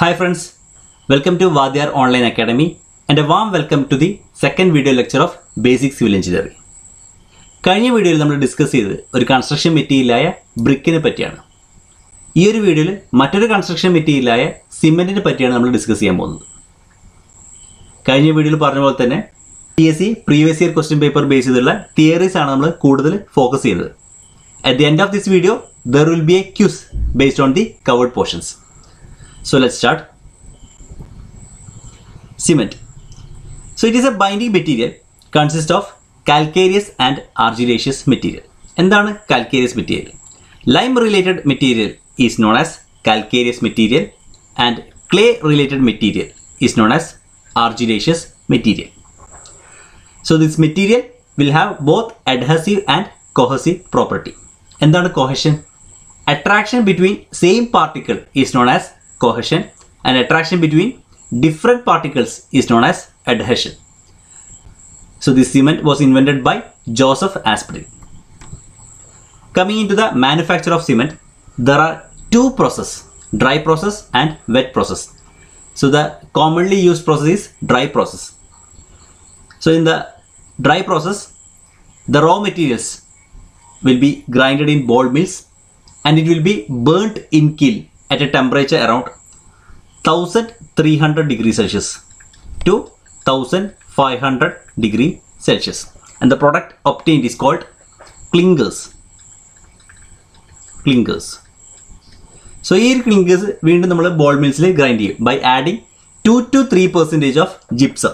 Hi friends, welcome to Vadyar Online Academy and a warm welcome to the second video lecture of Basic Civil Engineering. കഴിഞ്ഞ വീഡിയോയിൽ നമ്മൾ discuss ചെയ്തത് ഒരു construction മെറ്റീരിയലായ ബ്രിക്കിനെ പറ്റിയാണ്. ഈ ഒരു വീഡിയോയിൽ മറ്റൊരു കൺസ്ട്രക്ഷൻ മെറ്റീരിയലായ സിമെന്റിനെ പറ്റിയാണ് നമ്മൾ ഡിസ്കസ് ചെയ്യാൻ പോകുന്നത്. കഴിഞ്ഞ വീഡിയോയിൽ പറഞ്ഞ പോലെ തന്നെ PSC previous year question paper base ചെയ്തുള്ള തിയറീസ് ആണ് നമ്മൾ കൂടുതൽ ഫോക്കസ് ചെയ്തത്. At the end of this video, there will be a quiz based on the covered portions. So let's start. Cement. So it is a binding material consists of calcareous and argillaceous material. എന്താണ് calcareous material? Lime related material is known as calcareous material and clay related material is known as argillaceous material. So this material will have both adhesive and cohesive property. എന്താണ് cohesion? Attraction between same particle is known as cohesion and attraction between different particles is known as adhesion. So this cement was invented by Joseph Aspdin. Coming into the manufacture of cement, there are two processes, dry process and wet process. So the commonly used process is dry process. So in the dry process, the raw materials will be grinded in ball mills and it will be burnt in kiln at a temperature around 1300 degrees Celsius to 1500 degrees Celsius, and the product obtained is called clinkers. So here clinkers വീണ്ടും നമ്മൾ ball mills grind ചെയ്യും by adding 2 to 3% of gypsum.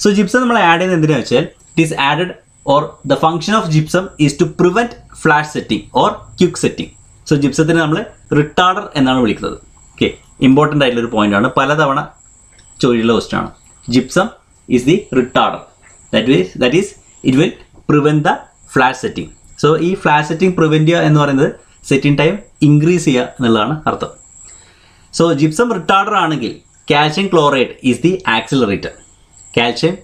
So gypsum നമ്മൾ add ചെയ്യുന്നത് എന്തിനാണെന്ന് വെച്ചാൽ it is added or the function of gypsum is to prevent flash setting or quick setting. So gypsത്തിന് നമ്മൾ retarder എന്നാണ് വിളിക്കുന്നത്. ഓക്കെ, ഇമ്പോർട്ടൻ്റ് ആയിട്ടുള്ളൊരു point ആണ്, പലതവണ ചോദിച്ചുള്ള ക്വസ്റ്റ്യൻ ആണ്. Gypsum is the retarder, that is it will prevent the flash setting. So ഈ flash setting prevent ചെയ്യുക എന്ന് പറയുന്നത് സെറ്റിംഗ് ടൈം ഇൻക്രീസ് ചെയ്യുക എന്നുള്ളതാണ് അർത്ഥം. സോ ജിപ്സം റിട്ടാർഡർ ആണെങ്കിൽ calcium chloride is the accelerator. Calcium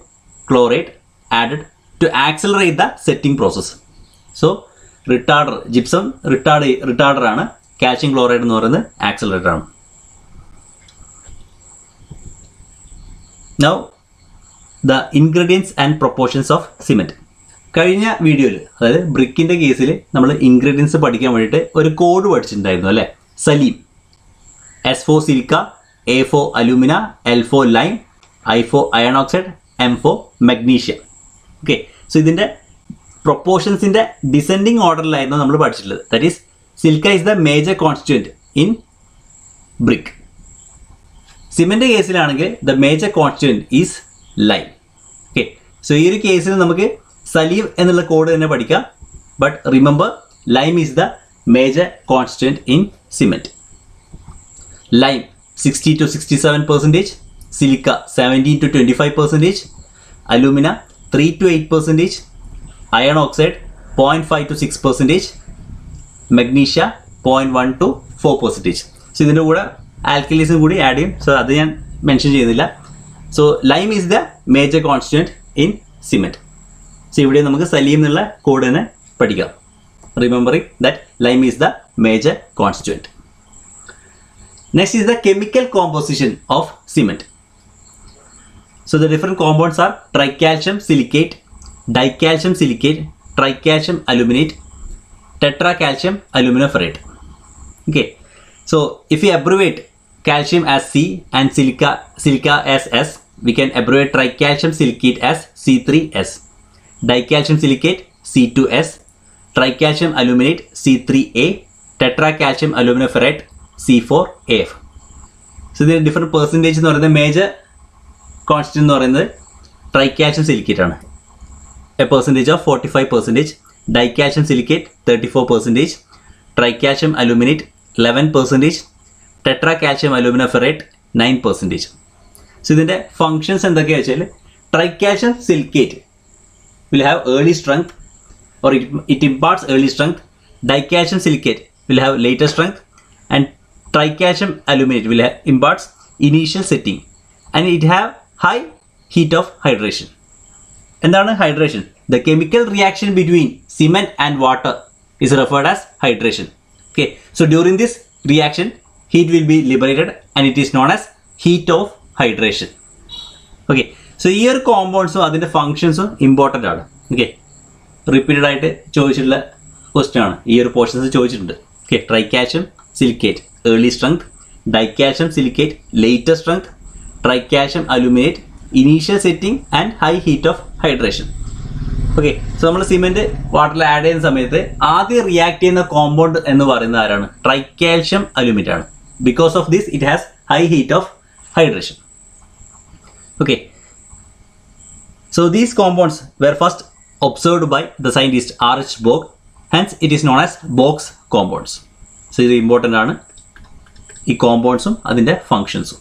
chloride added to accelerate the setting process. So retarder, gypsum retarder ആണ്, calcium chloride എന്ന് പറയുന്നത് ആക്സിലറേറ്റർ ആണ്. Now the ingredients and proportions of cement. കഴിഞ്ഞ വീഡിയോയിൽ, അതായത് ബ്രിക്കിൻ്റെ കേസിൽ നമ്മൾ ഇൻഗ്രീഡിയൻസ് പഠിക്കാൻ വേണ്ടിയിട്ട് ഒരു കോഡ് പഠിച്ചിട്ടുണ്ടായിരുന്നു അല്ലേ? Saleem, S for silica, A for alumina, L for lime, I for iron oxide, M for magnesium. Okay, so ഇതിൻ്റെ പ്രൊപ്പോർഷൻസിൻ്റെ ഡിസെൻഡിങ് ഓർഡറിലായിരുന്നു നമ്മൾ പഠിച്ചിട്ടുള്ളത്. That is silica is the major constituent in brick. Cement കേസിലാണെങ്കിൽ the major constituent is lime. Okay, so ഈ ഒരു കേസിൽ നമുക്ക് സലീം എന്നുള്ള കോഡ് തന്നെ പഠിക്കാം. But remember, lime is the major constituent in cement. Lime 60 to 67%, silica 17 to 25%, alumina 3 to 8%, iron oxide 0.5 to 6%, magnesia 0.1 to 4%. So ഇതിൻ്റെ കൂടെ ആൽക്കലീസും കൂടി ആഡ് ചെയ്യും. സോ അത് ഞാൻ മെൻഷൻ ചെയ്യുന്നില്ല. So lime is the major constituent in cement. So ഇവിടെ നമുക്ക് സലീം എന്നുള്ള കോഡ് തന്നെ പഠിക്കാം, remembering that lime is the major constituent. Next is the chemical composition of cement. So the different compounds are tricalcium silicate, dicalcium silicate, tricalcium aluminate, tetracalcium aluminoferrate. Okay, so if we abbreviate calcium as C and silica as S, we can abbreviate tricalcium silicate as C3S, dicalcium silicate C2S, tricalcium aluminate C3A, tetracalcium aluminoferrate C4AF. So there are different percentage എന്ന് പറയുന്നത്. Major constant എന്ന് പറയുന്നത് ട്രൈകാൽഷ്യം silicate ആണ്, A percentage of 45%, ഡൈകാൽഷ്യം silicate 34%, ട്രൈകാൽഷ്യം aluminate 11%, ടെട്രാകാൽഷ്യം അലൂമിനോഫെറേറ്റ് 9%. So ഇതിൻ്റെ functions എന്തൊക്കെയാണെന്ന് വെച്ചാൽ, ട്രൈകാൽഷ്യം silicate will have early strength or it imparts early strength, dicalcium silicate will have later strength, and tricalcium aluminate will imparts initial setting, and it have high heat of hydration. എന്താണ് hydration? The chemical reaction between cement and water is referred as hydration. Okay, so during this reaction heat will be liberated and it is known as heat of hydration. Okay, so ഈ ഒരു കോമ്പൗണ്ട്സും അതിൻ്റെ ഫങ്ഷൻസും important ആണ്. Okay, repeated ആയിട്ട് ചോദിച്ചിട്ടുള്ള question ആണ്, ഈ ഒരു പോർഷൻസ് ചോദിച്ചിട്ടുണ്ട്. Okay, tricalcium silicate early strength, dicalcium silicate later strength, tricalcium aluminate initial setting and high heat of hydration. Okay, so നമ്മൾ സിമെന്റ് വാട്ടറിൽ ആഡ് ചെയ്യുന്ന സമയത്ത് ആദ്യം റിയാക്ട് ചെയ്യുന്ന കോമ്പൗണ്ട് എന്ന് പറയുന്നത് ആരാണ്? ട്രൈക്കാൽഷ്യം അലുമിനേറ്റ് ആണ്. Because of this it has high heat of hydration. Okay, so these compounds were first observed by the scientist R.H. Bock, hence it is known as Bock's compounds. So ഇത് important ആണ്, ഈ കോമ്പൗണ്ട്സും അതിൻ്റെ ഫങ്ഷൻസും.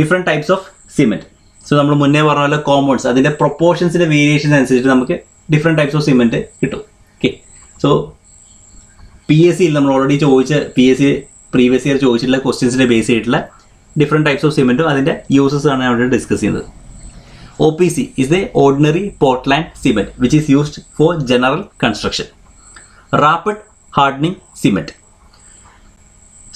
Different types of cement. So നമ്മൾ മുന്നേ പറഞ്ഞ പോലെ കോമ്പൗണ്ട്സ് അതിൻ്റെ പ്രൊപ്പോർഷൻസിൻ്റെ വേരിയേഷൻ അനുസരിച്ച് നമുക്ക് ഡിഫറെൻറ്റ് ടൈപ്സ് ഓഫ് സിമെൻറ്റ് കിട്ടും. ഓക്കെ, സോ PSC നമ്മൾ ഓൾറെഡി ചോദിച്ച PSC പ്രീവിയസ് ഇയർ ചോദിച്ചിട്ടുള്ള ക്വസ്റ്റ്യൻസിനെ ബേസ് ചെയ്തിട്ടുള്ള ഡിഫറെൻറ്റ് ടൈപ്സ് ഓഫ് സിമെൻറ്റും അതിൻ്റെ യൂസസ് ആണ് അവിടെ ഡിസ്കസ് ചെയ്യുന്നത്. OPC is the ordinary Portland cement which is used for general construction. Rapid hardening cement.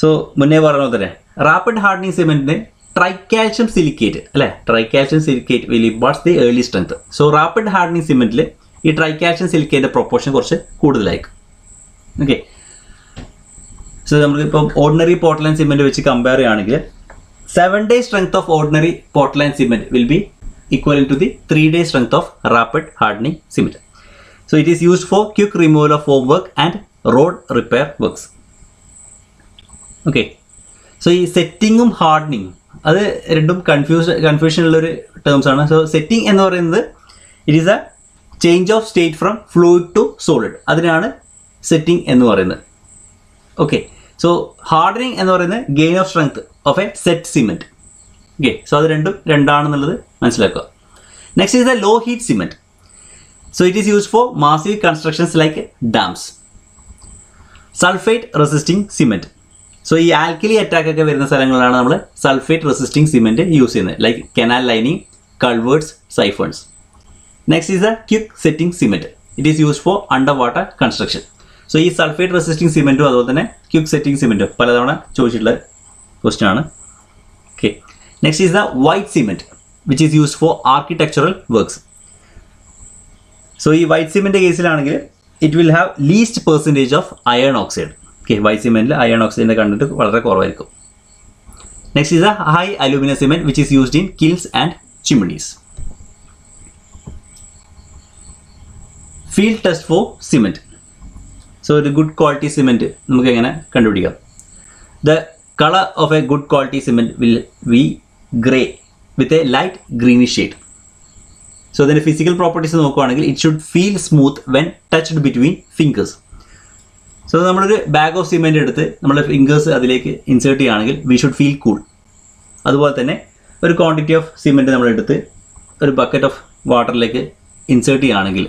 So മുന്നേ പറഞ്ഞ തന്നെ റാപ്പിഡ് ഹാർഡനിങ് സിമെൻറ്റിന് ട്രൈക്കാൽഷ്യം സിലിക്കേറ്റ് അല്ലേ, tricalcium silicate will imparts the early strength. So rapid hardening സിമെൻറ്റിൽ ഈ tricalcium സിലിക്കേറ്റിൻ്റെ proportion കുറച്ച് കൂടുതലായിരിക്കും. ഓക്കെ, സോ നമ്മളിപ്പോൾ ഓർഡിനറി പോർട്ട്ലാൻഡ് സിമെൻറ്റ് വെച്ച് കമ്പയർ ചെയ്യുകയാണെങ്കിൽ 7-day strength of ordinary Portland cement will be equivalent to the 3-day strength of rapid hardening cement. So it is used for quick removal of formwork and road repair works. Okay, so ഈ സെറ്റിങ്ങും ഹാർഡനിങ്ങും അത് രണ്ടും കൺഫ്യൂഷനുള്ളൊരു terms ആണ്. So setting എന്ന് പറയുന്നത് it is a change of state from fluid to solid, അതിനാണ് setting എന്ന് പറയുന്നത്. ഓക്കെ, സോ ഹാർഡനിങ് എന്ന് പറയുന്നത് gain of strength of a set cement. Okay, so അത് രണ്ടാണെന്നുള്ളത് മനസ്സിലാക്കുക. Next is the low heat cement. So it is used for massive constructions like dams. Sulphate resisting cement. So ഈ alkali attack ഒക്കെ വരുന്ന സ്ഥലങ്ങളിലാണ് നമ്മൾ സൾഫേറ്റ് റെസിസ്റ്റിംഗ് സിമെൻറ്റ് യൂസ് ചെയ്യുന്നത്, like canal lining, culverts, siphons. Next is the quick setting cement. It is used for under water construction. So ഈ sulphate resisting സിമെൻറ്റും അതുപോലെ തന്നെ ക്വിക്ക് സെറ്റിംഗ് സിമെൻറ്റും പലതവണ ചോദിച്ചിട്ടുള്ള ക്വസ്റ്റ്യൻ ആണ്. Okay, next is the white cement which is used for architectural works. So ഈ white cement കേസിലാണെങ്കിൽ it will have least percentage of iron oxide. Okay, white സിമെൻറ്റിൽ അയൺ ഓക്സൈഡിൻ്റെ കണ്ടന്റ് വളരെ കുറവായിരിക്കും. Next is the high aluminium cement which is used in kilns and chimneys. Field test for cement. So ഒരു good quality cement നമുക്ക് എങ്ങനെ കണ്ടുപിടിക്കാം? The colour of a good quality cement will be grey with a light greenish shade. So അതിൻ്റെ physical properties നോക്കുകയാണെങ്കിൽ it should feel smooth when touched between fingers. So നമ്മളൊരു bag of cement എടുത്ത് നമ്മുടെ fingers അതിലേക്ക് insert ചെയ്യുകയാണെങ്കിൽ we should feel cool. അതുപോലെ തന്നെ ഒരു ക്വാണ്ടിറ്റി ഓഫ് സിമെൻറ്റ് നമ്മളെടുത്ത് ഒരു ബക്കറ്റ് ഓഫ് വാട്ടറിലേക്ക് ഇൻസേർട്ട് ചെയ്യുകയാണെങ്കിൽ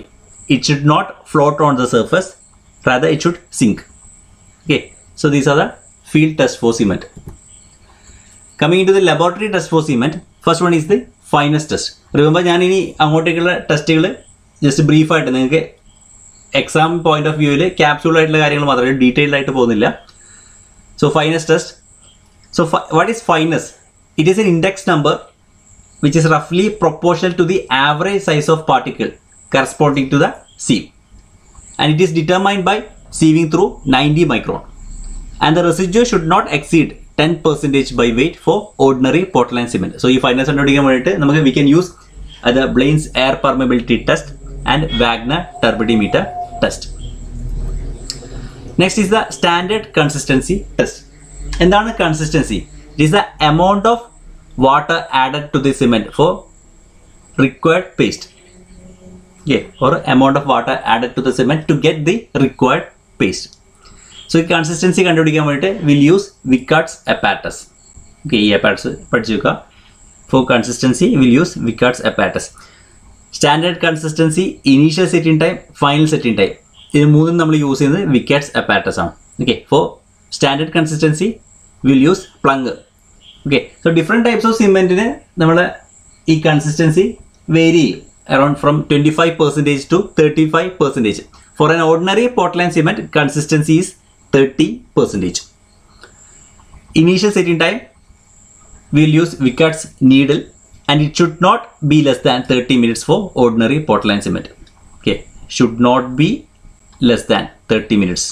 it should not float on the surface, rather it should sink. Okay, so these are the field test for cement. Coming into the laboratory test for cement, first one is the fineness test. Remember ഞാൻ ഇനി അങ്ങോട്ടേക്കുള്ള ടെസ്റ്റുകൾ just ബ്രീഫായിട്ട് നിങ്ങൾക്ക് exam point of വ്യൂവിൽ capsule ആയിട്ടുള്ള കാര്യങ്ങൾ മാത്രമേ detailed ആയിട്ട് പോകുന്നില്ല. So fineness test. So what is fineness? It is an index number which is റഫ്ലി proportional to the average size of particle corresponding to the sieve. And it is determined by sieving through 90 micron. And the residue should not exceed 10% by weight for ordinary Portland cement. So, if fineness കണ്ടുപിടിക്കാൻ വേണ്ടിയിട്ട് we can use the Blaine's air permeability test and Wagner turbidimeter test. Next is the standard consistency test. എന്താണ് consistency? It is the amount of water added to the cement for required paste. Yeah, or amount of water added to the cement to get the required paste. So consistency കണ്ടുപിടിക്കാൻ വേണ്ടിയിട്ട് we'll use Wickard's apparatus. Okay, ഈ apparatus പഠിച്ചു വെക്കുക. For consistency we'll use Wickard's apparatus. Standard consistency, initial setting time, final setting time. ഇത് മൂന്നും നമ്മൾ use ചെയ്യുന്നത് Wickard's apparatus ആണ്. Okay, for standard consistency we'll use plunger. Okay, so different types of cementന് നമ്മൾ ഈ consistency vary ചെയ്യും. Around from 25% to 35%. For an ordinary Portland cement, consistency is 30%. Initial setting time, we will use Vicard's needle, and it should not be less than 30 minutes for ordinary Portland cement. Okay, should not be less than 30 minutes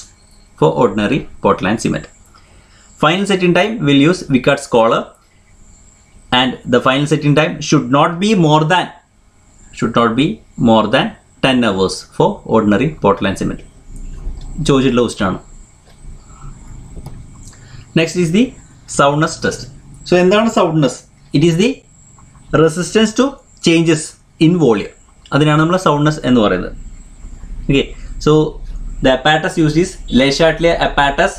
for ordinary Portland cement. Final setting time, we will use Vicard's collar, and the final setting time should not be more than 10 hours for ordinary Portland cement. ചോദിച്ചിട്ടുള്ള question ആണ്. Next is the soundness test. So എന്താണ് soundness? It is the resistance to changes in volume. അതിനാണ് നമ്മൾ soundness എന്ന് പറയുന്നത്. Okay, so the apparatus used is Le Chatelier apparatus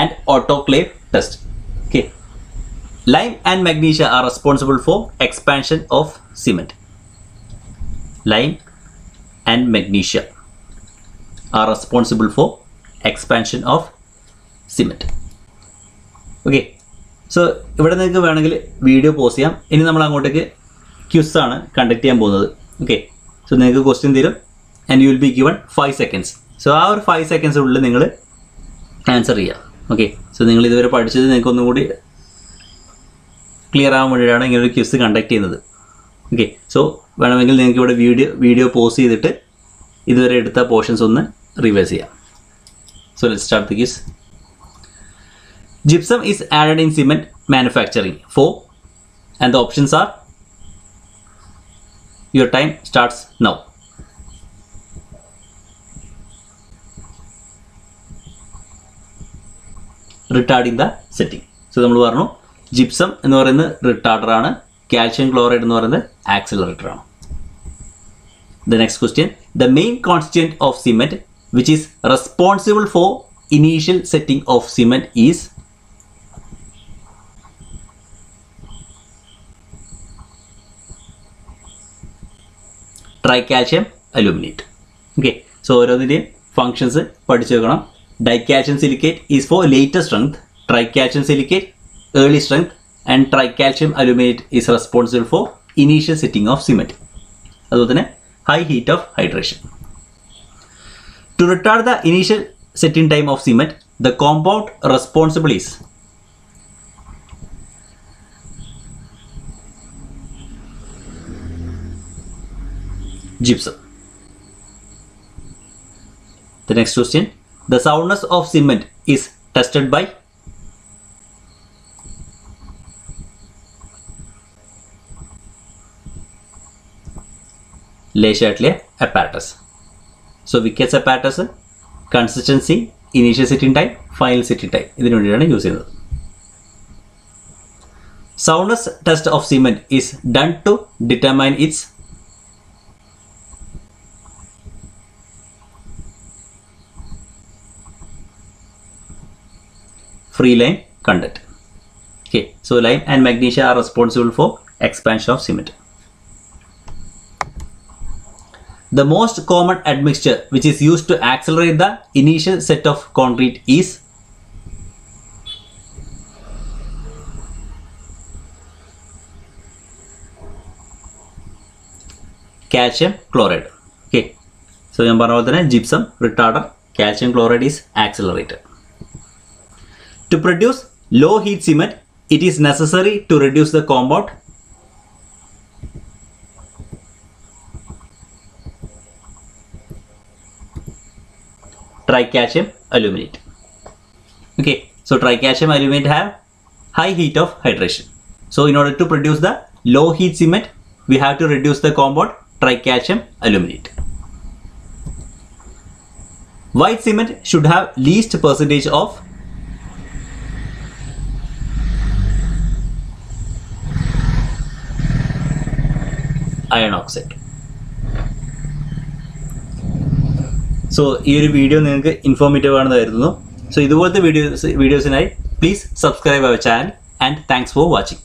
and autoclave test. Okay, lime and magnesia are responsible for expansion of cement. Lime and magnesia are responsible for expansion of cement. Okay, so ഇവിടെ നിങ്ങൾക്ക് വേണമെങ്കിൽ video pause ചെയ്യാം. ഇനി നമ്മൾ അങ്ങോട്ടേക്ക് quiz ആണ് conduct ചെയ്യാൻ പോകുന്നത്. ഓക്കെ, സോ നിങ്ങൾക്ക് ക്വസ്റ്റ്യൻ തരും and you will be given 5 seconds. So ആ ഒരു 5 seconds ഉള്ളിൽ നിങ്ങൾ ആൻസർ ചെയ്യുക. ഓക്കെ, സോ നിങ്ങൾ ഇതുവരെ പഠിച്ചത് നിങ്ങൾക്ക് ഒന്നും കൂടി ക്ലിയർ ആകാൻ വേണ്ടിയിട്ടാണ് ഇങ്ങനൊരു ക്വിസ് കണ്ടക്ട് ചെയ്യുന്നത്. ഓക്കെ, സോ വേണമെങ്കിൽ നിങ്ങൾക്ക് ഇവിടെ വീഡിയോ പോസ് ചെയ്തിട്ട് ഇതുവരെ എടുത്ത പോർഷൻസ് ഒന്ന് റിവൈസ് ചെയ്യാം. So let's start the quiz. Gypsum is added in cement manufacturing for, and the options are, your time starts now. Retarding the setting. So നമ്മൾ പറഞ്ഞു ജിപ്സം എന്ന് പറയുന്നത് റിട്ടാർഡർ ആണ്, കാൽഷ്യം ക്ലോറൈഡ് എന്ന് പറയുന്നത് ആക്സിലറേറ്റർ ആണ്. The next question, the main constituent of cement which is responsible for initial setting of cement is tricalcium aluminate. Okay, so ഓരോന്നിൻ്റെയും functions പഠിച്ചു വെക്കണം. Dicalcium silicate is for later strength, tricalcium silicate early strength, and tricalcium aluminate is responsible for initial setting of cement. അതുപോലെ തന്നെ high heat of hydration. To retard the initial setting time of cement, the compound responsible is gypsum. The next question, the soundness of cement is tested by Le-Chatelier apparatus. So Vicard's apparatus, consistency, initial setting time, final setting time, ഇതിനു വേണ്ടിയാണ് use ചെയ്യുന്നത്. Soundness test of cement is done to determine its free lime content. Okay, so lime and magnesia are responsible for expansion of cement. The most common admixture which is used to accelerate the initial set of concrete is calcium chloride. Okay, so ഞാൻ പറഞ്ഞ പോലെ തന്നെ gypsum retarder, calcium chloride is accelerator. To produce low heat cement, it is necessary to reduce the compound tricalcium aluminate. Okay, so tricalcium aluminate have high heat of hydration. So in order to produce the low heat cement, we have to reduce the compound tricalcium aluminate. White cement should have least percentage of iron oxide. So ഈ ഒരു video നിങ്ങൾക്ക് informative ആണെന്ന് കരുതുന്നു. So ഇതുപോലത്തെ വീഡിയോസിനായി please subscribe our channel and thanks for watching.